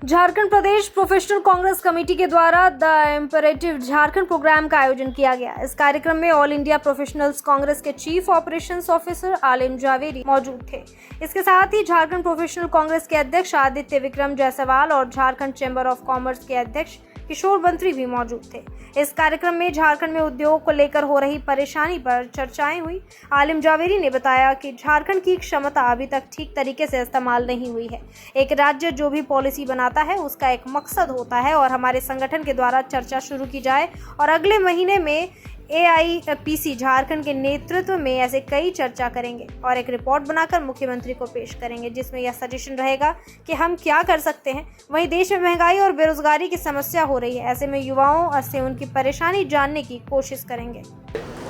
झारखंड प्रदेश professional Congress committee के द्वारा the imperative Jharkhand programme का आयोजन किया गया। इस कार्यक्रम में ऑल इंडिया प्रोफेशनल्स कांग्रेस के चीफ ऑपरेशंस ऑफिसर आलिम जावेरी मौजूद थे। इसके साथ ही झारखंड प्रोफेशनल कांग्रेस के अध्यक्ष आदित्य विक्रम जायसवाल और झारखंड चैम्बर ऑफ कॉमर्स के अध्यक्ष किशोर बंत्री भी मौजूद थे। इस कार्यक्रम में झारखंड में उद्योग को लेकर हो रही परेशानी पर चर्चाएं हुई। आलिम जावेरी ने बताया कि झारखंड की क्षमता अभी तक ठीक तरीके से इस्तेमाल नहीं हुई है। एक राज्य जो भी पॉलिसी बनाता है उसका एक मकसद होता है और हमारे संगठन के द्वारा चर्चा शुरू की जाए और अगले महीने में AIPC झारखंड के नेतृत्व में ऐसे कई चर्चा करेंगे और एक रिपोर्ट बनाकर मुख्यमंत्री को पेश करेंगे, जिसमें यह सजेशन रहेगा कि हम क्या कर सकते हैं। वहीं देश में महंगाई और बेरोजगारी की समस्या हो रही है, ऐसे में युवाओं से उनकी परेशानी जानने की कोशिश करेंगे।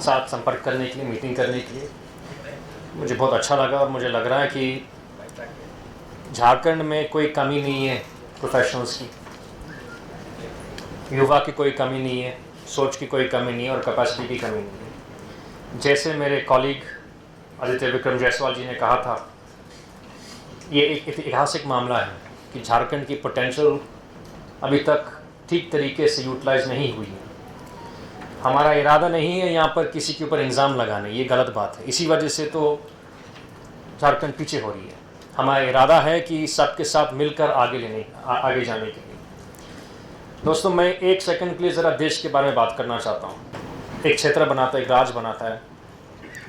साथ संपर्क करने के लिए, मीटिंग करने के लिए मुझे बहुत अच्छा लगा और मुझे लग रहा है कि झारखंड में कोई कमी नहीं है प्रोफेशनल्स की, युवा की कोई कमी नहीं है, सोच की कोई कमी नहीं है और कैपेसिटी की कमी नहीं है। जैसे मेरे कॉलीग आदित्य विक्रम जायसवाल जी ने कहा था, ये एक ऐतिहासिक मामला है कि झारखंड की पोटेंशियल अभी तक ठीक तरीके से यूटिलाइज नहीं हुई है। हमारा इरादा नहीं है यहाँ पर किसी के ऊपर इल्ज़ाम लगाने, ये गलत बात है। इसी वजह से तो झारखंड पीछे हो रही है। हमारा इरादा है कि सबके साथ मिलकर आगे जाने के लिए। दोस्तों, मैं एक सेकंड के लिए ज़रा देश के बारे में बात करना चाहता हूँ। एक क्षेत्र बनाता है, एक राज्य बनाता है,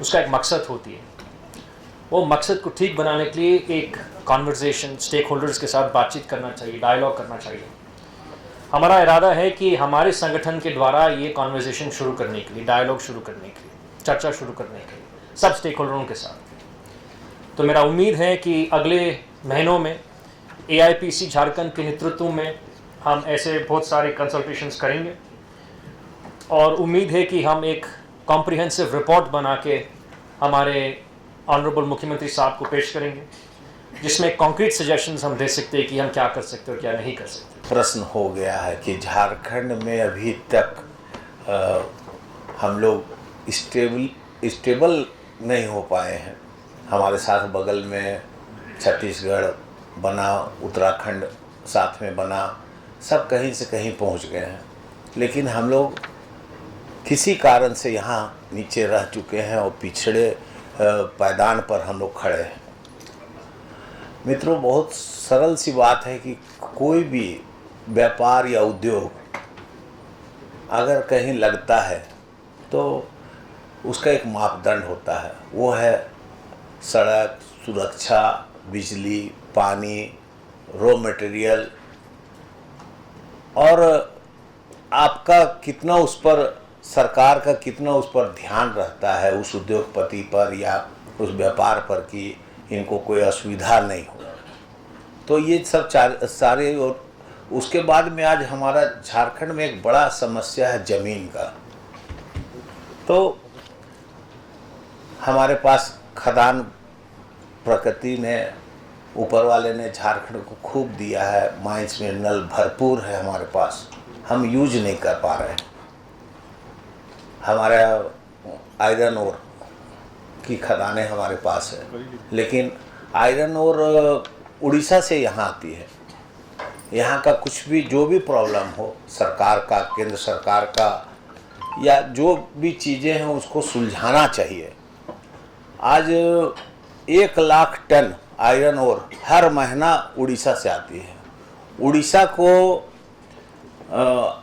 उसका एक मकसद होती है। वो मकसद को ठीक बनाने के लिए एक कॉन्वर्सेशन स्टेक होल्डर्स के साथ बातचीत करना चाहिए, डायलॉग करना चाहिए। हमारा इरादा है कि हमारे संगठन के द्वारा ये कॉन्वर्सेशन शुरू करने के लिए, डायलॉग शुरू करने के लिए, चर्चा शुरू करने के लिए सब स्टेक होल्डरों के साथ। तो मेरा उम्मीद है कि अगले महीनों में AIPC झारखंड के नेतृत्व में हम ऐसे बहुत सारे कंसल्टेशंस करेंगे और उम्मीद है कि हम एक कॉम्प्रिहेंसिव रिपोर्ट बना के हमारे ऑनरेबल मुख्यमंत्री साहब को पेश करेंगे, जिसमें कॉन्क्रीट सजेशंस हम दे सकते हैं कि हम क्या कर सकते हैं और क्या नहीं कर सकते। प्रश्न हो गया है कि झारखंड में अभी तक हम लोग स्टेबल नहीं हो पाए हैं। हमारे साथ बगल में छत्तीसगढ़ बना, उत्तराखंड साथ में बना, सब कहीं से कहीं पहुंच गए हैं, लेकिन हम लोग किसी कारण से यहाँ नीचे रह चुके हैं और पिछड़े पायदान पर हम लोग खड़े हैं। मित्रों, बहुत सरल सी बात है कि कोई भी व्यापार या उद्योग अगर कहीं लगता है तो उसका एक मापदंड होता है, वो है सड़क, सुरक्षा, बिजली, पानी, रॉ मटेरियल और आपका कितना उस पर, सरकार का कितना उस पर ध्यान रहता है, उस उद्योगपति पर या उस व्यापार पर कि इनको कोई असुविधा नहीं हो। तो ये सब सारे, और उसके बाद में आज हमारा झारखंड में एक बड़ा समस्या है ज़मीन का। तो हमारे पास खदान प्रकृति ने, ऊपर वाले ने झारखंड को खूब दिया है, माइंस मिनरल भरपूर है हमारे पास, हम यूज नहीं कर पा रहे हैं। हमारा आयरन ओर की खदानें हमारे पास है, लेकिन आयरन ओर उड़ीसा से यहाँ आती है। यहाँ का कुछ भी, जो भी प्रॉब्लम हो, सरकार का, केंद्र सरकार का, या जो भी चीज़ें हैं उसको सुलझाना चाहिए। आज 1 लाख टन आयरन ओर हर महीना उड़ीसा से आती है। उड़ीसा को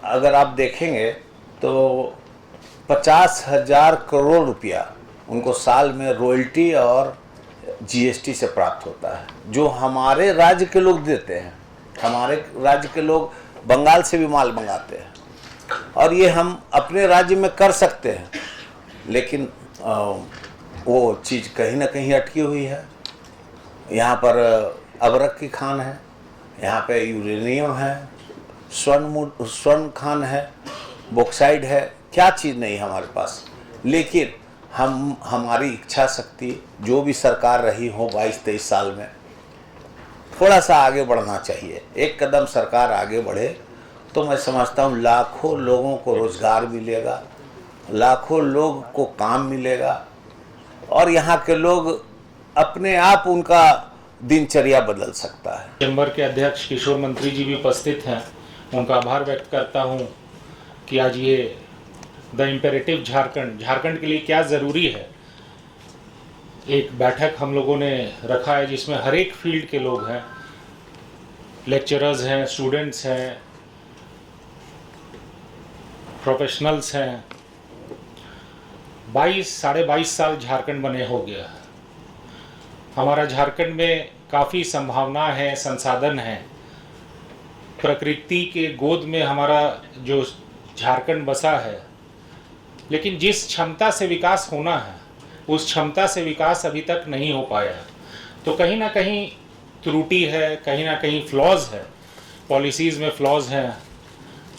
अगर आप देखेंगे तो 50,000 करोड़ रुपया उनको साल में रॉयल्टी और GST से प्राप्त होता है, जो हमारे राज्य के लोग देते हैं। हमारे राज्य के लोग बंगाल से भी माल मंगाते हैं और ये हम अपने राज्य में कर सकते हैं, लेकिन वो चीज़ कहीं ना कहीं अटकी हुई है। यहाँ पर अबरक की खान है, यहाँ पे यूरेनियम है, स्वर्ण खान है, बॉक्साइड है, क्या चीज़ नहीं हमारे पास। लेकिन हमारी इच्छा शक्ति, जो भी सरकार रही हो 22-23 साल में, थोड़ा सा आगे बढ़ना चाहिए। एक कदम सरकार आगे बढ़े तो मैं समझता हूँ लाखों लोगों को रोज़गार मिलेगा, लाखों लोग को काम मिलेगा और यहाँ के लोग अपने आप, उनका दिनचर्या बदल सकता है। चैम्बर के अध्यक्ष किशोर मंत्री जी भी उपस्थित हैं, उनका आभार व्यक्त करता हूं कि आज ये द इम्पेरेटिव झारखंड के लिए क्या ज़रूरी है, एक बैठक हम लोगों ने रखा है जिसमें हर एक फील्ड के लोग हैं, लेक्चरर्स हैं, स्टूडेंट्स हैं, प्रोफेशनल्स हैं। साढ़े 22 साल झारखंड बने हो गया। हमारा झारखंड में काफ़ी संभावना है, संसाधन है। प्रकृति के गोद में हमारा जो झारखंड बसा है, लेकिन जिस क्षमता से विकास होना है उस क्षमता से विकास अभी तक नहीं हो पाया। तो कहीं ना कहीं त्रुटि है, कहीं ना कहीं फ्लॉज है, पॉलिसीज़ में फ्लॉज हैं।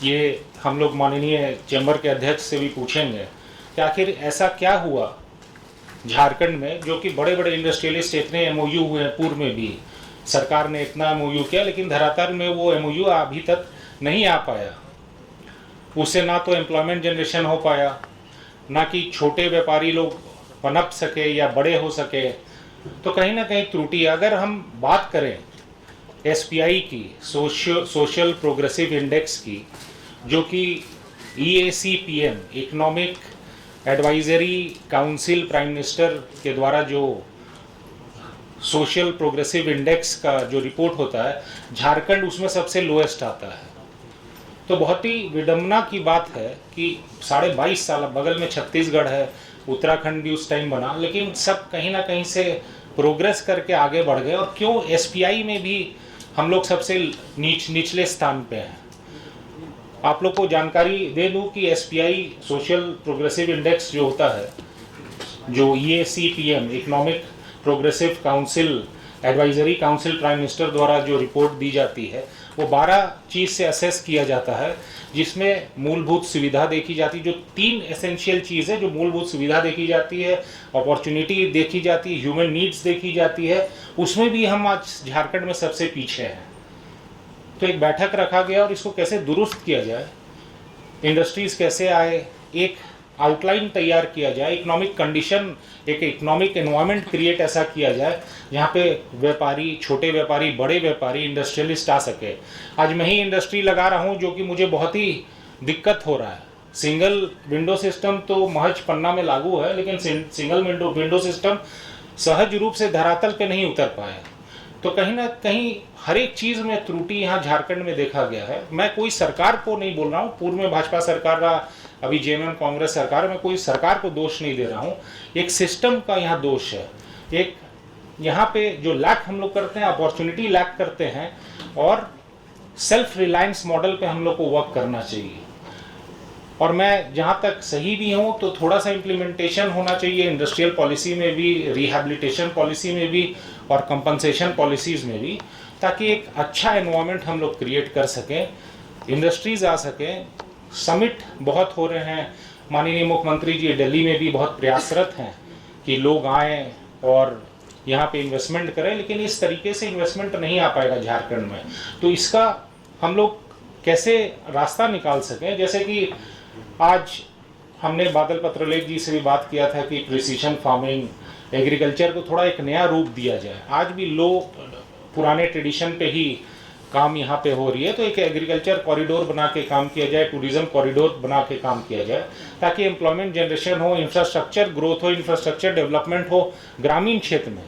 ये हम लोग माननीय चैम्बर के अध्यक्ष से भी पूछेंगे कि आखिर ऐसा क्या हुआ झारखंड में, जो कि बड़े बड़े इंडस्ट्रियलिस्ट इतने MOU हुए हैं, पूर्व में भी सरकार ने इतना MOU किया, लेकिन धरातल में वो MOU अभी तक नहीं आ पाया। उससे ना तो एम्प्लॉयमेंट जनरेशन हो पाया, ना कि छोटे व्यापारी लोग पनप सके या बड़े हो सके। तो कहीं ना कहीं त्रुटि। अगर हम बात करें SPI की, सोशल प्रोग्रेसिव इंडेक्स की, जो कि EAC-PM economic advisory council prime minister के द्वारा जो सोशल प्रोग्रेसिव इंडेक्स का जो रिपोर्ट होता है, झारखंड उसमें सबसे लोएस्ट आता है। तो बहुत ही विडंबना की बात है कि 22.5 साल, बगल में छत्तीसगढ़ है, उत्तराखंड भी उस टाइम बना, लेकिन सब कहीं ना कहीं से प्रोग्रेस करके आगे बढ़ गए। और क्यों SPI में भी हम लोग सबसे निचले स्थान पे हैं। आप लोग को जानकारी दे दूं कि SPI सोशल प्रोग्रेसिव इंडेक्स जो होता है, जो EAC-PM economic progressive council advisory council prime minister द्वारा जो रिपोर्ट दी जाती है, वो 12 चीज़ से असेस किया जाता है, जिसमें मूलभूत सुविधा देखी जाती है। जो 3 एसेंशियल चीज़ है, जो मूलभूत सुविधा देखी जाती है, अपॉर्चुनिटी देखी जाती है, ह्यूमन नीड्स देखी जाती है, उसमें भी हम आज झारखंड में सबसे पीछे हैं। तो एक बैठक रखा गया और इसको कैसे दुरुस्त किया जाए, इंडस्ट्रीज़ कैसे आए, एक आउटलाइन तैयार किया जाए, इकोनॉमिक कंडीशन, एक इकोनॉमिक एनवायरनमेंट क्रिएट ऐसा किया जाए जहाँ पे व्यापारी, छोटे व्यापारी, बड़े व्यापारी, इंडस्ट्रियलिस्ट आ सके। आज मैं ही इंडस्ट्री लगा रहा हूँ, जो कि मुझे बहुत ही दिक्कत हो रहा है। सिंगल विंडो सिस्टम तो महज पन्ना में लागू है, लेकिन सिंगल विंडो सिस्टम सहज रूप से धरातल पे नहीं उतर पाया। तो कहीं ना कहीं हर एक चीज़ में त्रुटि यहाँ झारखंड में देखा गया है। मैं कोई सरकार को नहीं बोल रहा हूँ, पूर्व में भाजपा सरकार रहा, अभी JMM कांग्रेस सरकार, में कोई सरकार को दोष नहीं दे रहा हूँ। एक सिस्टम का यहाँ दोष है। एक यहाँ पे जो लैक हम लोग करते हैं, अपॉर्चुनिटी लैक करते हैं, और सेल्फ रिलायंस मॉडल पे हम लोग को वर्क करना चाहिए। और मैं जहाँ तक सही भी हूँ तो थोड़ा सा इम्प्लीमेंटेशन होना चाहिए इंडस्ट्रियल पॉलिसी में भी, रिहैबिलिटेशन पॉलिसी में भी, और कंपनसेशन पॉलिसीज़ में भी, ताकि एक अच्छा एनवायरनमेंट हम लोग क्रिएट कर सकें, इंडस्ट्रीज़ आ सकें। समिट बहुत हो रहे हैं, माननीय मुख्यमंत्री जी दिल्ली में भी बहुत प्रयासरत हैं कि लोग आएँ और यहाँ पे इन्वेस्टमेंट करें, लेकिन इस तरीके से इन्वेस्टमेंट नहीं आ पाएगा झारखंड में। तो इसका हम लोग कैसे रास्ता निकाल सकें, जैसे कि आज हमने बादल पत्रलेख जी से भी बात किया था कि प्रिसीशन फार्मिंग, एग्रीकल्चर को थोड़ा एक नया रूप दिया जाए। आज भी लोग पुराने ट्रेडिशन पे ही काम यहाँ पे हो रही है, तो एक एग्रीकल्चर कॉरिडोर बना के काम किया जाए, टूरिज्म कॉरिडोर बना के काम किया जाए, ताकि एम्प्लॉयमेंट जनरेशन हो, इंफ्रास्ट्रक्चर ग्रोथ हो, इंफ्रास्ट्रक्चर डेवलपमेंट हो ग्रामीण क्षेत्र में।